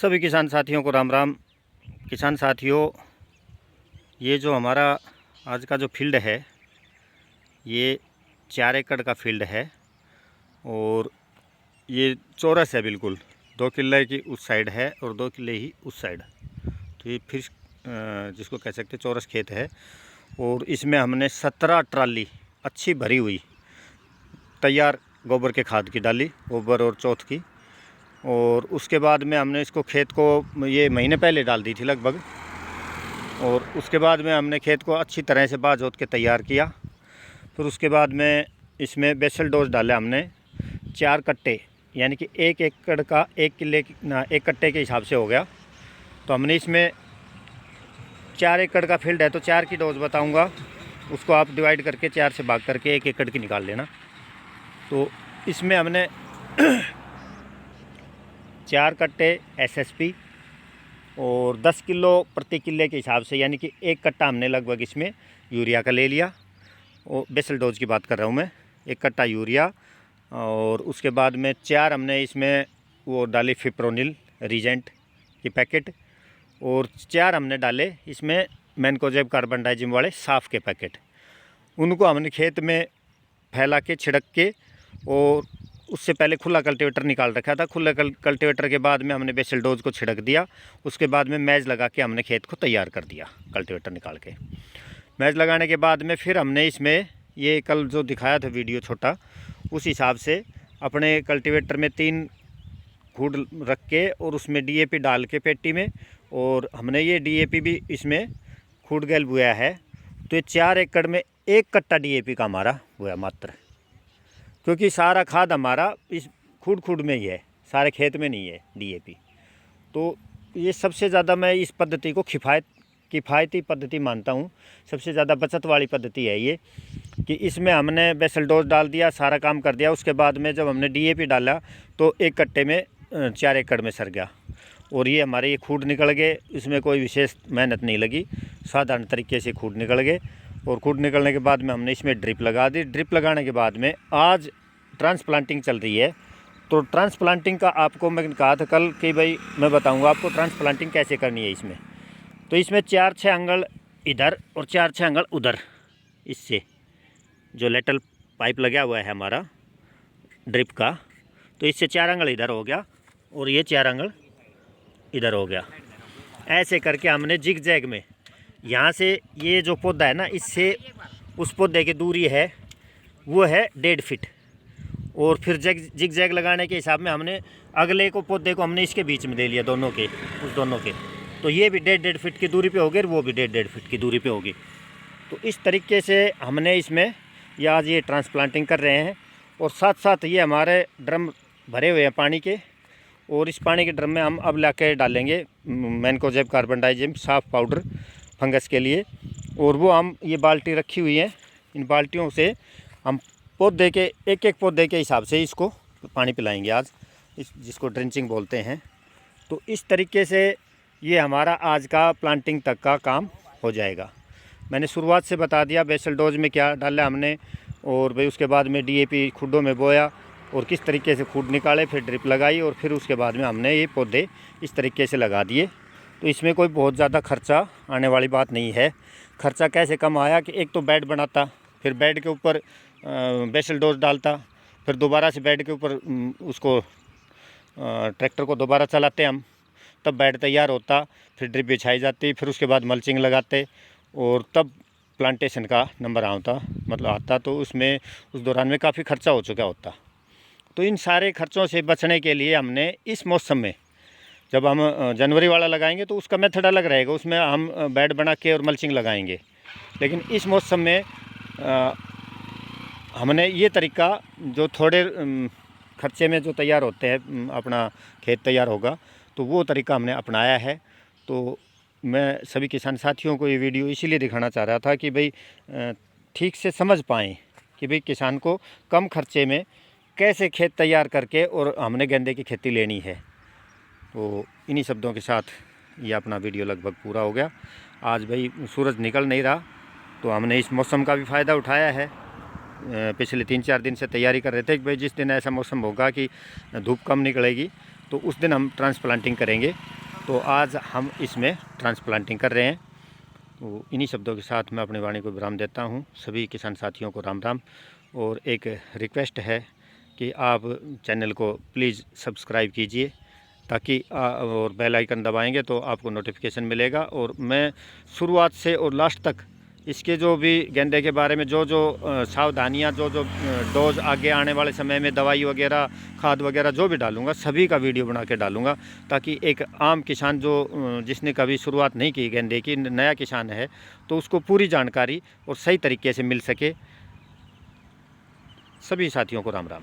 सभी किसान साथियों को राम राम। किसान साथियों, ये जो हमारा आज का जो फील्ड है ये 4 एकड़ का फील्ड है और ये चौरस है, बिल्कुल 2 किले की उस साइड है और 2 किले ही उस साइड। तो ये फिर जिसको कह सकते हैं चौरस खेत है और इसमें हमने 17 ट्राली अच्छी भरी हुई तैयार गोबर के खाद की डाली, गोबर और चौथ की। और उसके बाद में हमने इसको खेत को ये महीने पहले डाल दी थी लगभग। और उसके बाद में हमने खेत को अच्छी तरह से बाज़ जोत के तैयार किया। फिर उसके बाद में इसमें बेसल डोज डाले हमने 4 कट्टे, यानी कि 1 एकड़ का 1 किले ना 1 कट्टे के हिसाब से हो गया। तो हमने इसमें 4 एकड़ का फील्ड है तो 4 की डोज बताऊंगा, उसको आप डिवाइड करके 4 से भाग करके 1 एकड़ की निकाल लेना। तो इसमें हमने 4 कट्टे एसएसपी और 10 किलो प्रति किले के हिसाब से, यानी कि 1 कट्टा हमने लगभग इसमें यूरिया का ले लिया। और बेसल डोज की बात कर रहा हूँ मैं, 1 कट्टा यूरिया। और उसके बाद में 4 हमने इसमें वो डाली फिप्रोनिल रीजेंट की पैकेट और 4 हमने डाले इसमें मैनकोजेब कार्बन डाइजिम वाले साफ़ के पैकेट। उनको हमने खेत में फैला के छिड़क के, और उससे पहले खुला कल्टीवेटर निकाल रखा था। खुला कल्टीवेटर के बाद में हमने बेसल डोज को छिड़क दिया। उसके बाद में मैज लगा के हमने खेत को तैयार कर दिया। कल्टीवेटर निकाल के मैज लगाने के बाद में फिर हमने इसमें ये कल जो दिखाया था वीडियो छोटा, उस हिसाब से अपने कल्टीवेटर में 3 खूड रख के और उसमें डीएपी डाल के पेटी में, और हमने ये डीएपी भी इसमें खूड गैल बोया है। तो ये 4 एकड़ में 1 कट्टा डीएपी का हमारा बोया मात्र, क्योंकि सारा खाद हमारा इस खूड में ही है, सारे खेत में नहीं है डीएपी। तो ये सबसे ज़्यादा मैं इस पद्धति को किफ़ायती पद्धति मानता हूँ। सबसे ज़्यादा बचत वाली पद्धति है ये, कि इसमें हमने बेसल डोज डाल दिया, सारा काम कर दिया। उसके बाद में जब हमने डीएपी डाला तो 1 कट्टे में 4 एकड़ में सर गया। और ये हमारे ये खूड निकल गए, इसमें कोई विशेष मेहनत नहीं लगी, साधारण तरीके से खूड निकल गए। और खूड निकलने के बाद में हमने इसमें ड्रिप लगा दी। ड्रिप लगाने के बाद में आज ट्रांसप्लांटिंग चल रही है। तो ट्रांसप्लांटिंग का आपको मैं कहा था कल कि भाई मैं बताऊंगा आपको ट्रांसप्लांटिंग कैसे करनी है इसमें। तो इसमें 4-6 अंगल इधर और 4-6 अंगल उधर, इससे जो लेटल पाइप लगा हुआ है हमारा ड्रिप का, तो इससे 4 अंगल इधर हो गया और ये 4 अंगल इधर हो गया। ऐसे करके हमने जिग जैग में, यहाँ से ये जो पौधा है ना, इससे उस पौधे की दूरी है वो है 1.5 फीट। और फिर जिग जैग लगाने के हिसाब में हमने अगले को पौधे को हमने इसके बीच में दे लिया, दोनों के, उस दोनों के। तो ये भी 1.5 फीट की दूरी पे होगी और वो भी 1.5 फीट की दूरी पे होगी। तो इस तरीके से हमने इसमें ये आज ये ट्रांसप्लांटिंग कर रहे हैं। और साथ साथ ये हमारे ड्रम भरे हुए हैं पानी के, और इस पानी के ड्रम में हम अब ला के डालेंगे मैनकोजेब कार्बन डाइजिम साफ पाउडर फंगस के लिए। और वो हम ये बाल्टी रखी हुई है, इन बाल्टियों से हम पौधे के एक पौधे के हिसाब से इसको पानी पिलाएंगे आज, जिसको ड्रिंचिंग बोलते हैं। तो इस तरीके से ये हमारा आज का प्लांटिंग तक का काम हो जाएगा। मैंने शुरुआत से बता दिया बेसल डोज में क्या डाला हमने, और भाई उसके बाद में डीएपी खुडों में बोया और किस तरीके से खूड निकाले, फिर ड्रिप लगाई, और फिर उसके बाद में हमने ये पौधे इस तरीके से लगा दिए। तो इसमें कोई बहुत ज़्यादा खर्चा आने वाली बात नहीं है। खर्चा कैसे कम आया कि एक तो बेड बनाता, फिर बेड के ऊपर बेसल डोज डालता, फिर दोबारा से बेड के ऊपर उसको ट्रैक्टर को दोबारा चलाते हम, तब बेड तैयार होता, फिर ड्रिप बिछाई जाती, फिर उसके बाद मल्चिंग लगाते, और तब प्लांटेशन का नंबर आता। तो उसमें उस दौरान में काफ़ी खर्चा हो चुका होता। तो इन सारे खर्चों से बचने के लिए हमने इस मौसम में, जब हम जनवरी वाला लगाएंगे तो उसका मेथड अलग रहेगा, उसमें हम बेड बना के और मल्चिंग लगाएंगे। लेकिन इस मौसम में हमने ये तरीका, जो थोड़े खर्चे में जो तैयार होते हैं, अपना खेत तैयार होगा, तो वो तरीका हमने अपनाया है। तो मैं सभी किसान साथियों को ये वीडियो इसीलिए दिखाना चाह रहा था कि भाई ठीक से समझ पाएँ कि भाई किसान को कम खर्चे में कैसे खेत तैयार करके और हमने गेंदे की खेती लेनी है। तो इन्हीं शब्दों के साथ ये अपना वीडियो लगभग पूरा हो गया। आज भाई सूरज निकल नहीं रहा, तो हमने इस मौसम का भी फ़ायदा उठाया है। पिछले 3-4 दिन से तैयारी कर रहे थे कि भाई जिस दिन ऐसा मौसम होगा कि धूप कम निकलेगी तो उस दिन हम ट्रांसप्लांटिंग करेंगे। तो आज हम इसमें ट्रांसप्लांटिंग कर रहे हैं। तो इन्हीं शब्दों के साथ मैं अपनी वाणी को विराम देता हूँ। सभी किसान साथियों को राम राम। और एक रिक्वेस्ट है कि आप चैनल को प्लीज़ सब्सक्राइब कीजिए, ताकि और बेल आइकन दबाएंगे तो आपको नोटिफिकेशन मिलेगा। और मैं शुरुआत से और लास्ट तक इसके जो भी गेंदे के बारे में जो सावधानियां, जो डोज आगे आने वाले समय में दवाई वगैरह, खाद वगैरह जो भी डालूंगा, सभी का वीडियो बना के डालूंगा, ताकि एक आम किसान जो जिसने कभी शुरुआत नहीं की गेंदे की, नया किसान है, तो उसको पूरी जानकारी और सही तरीके से मिल सके। सभी साथियों को राम राम।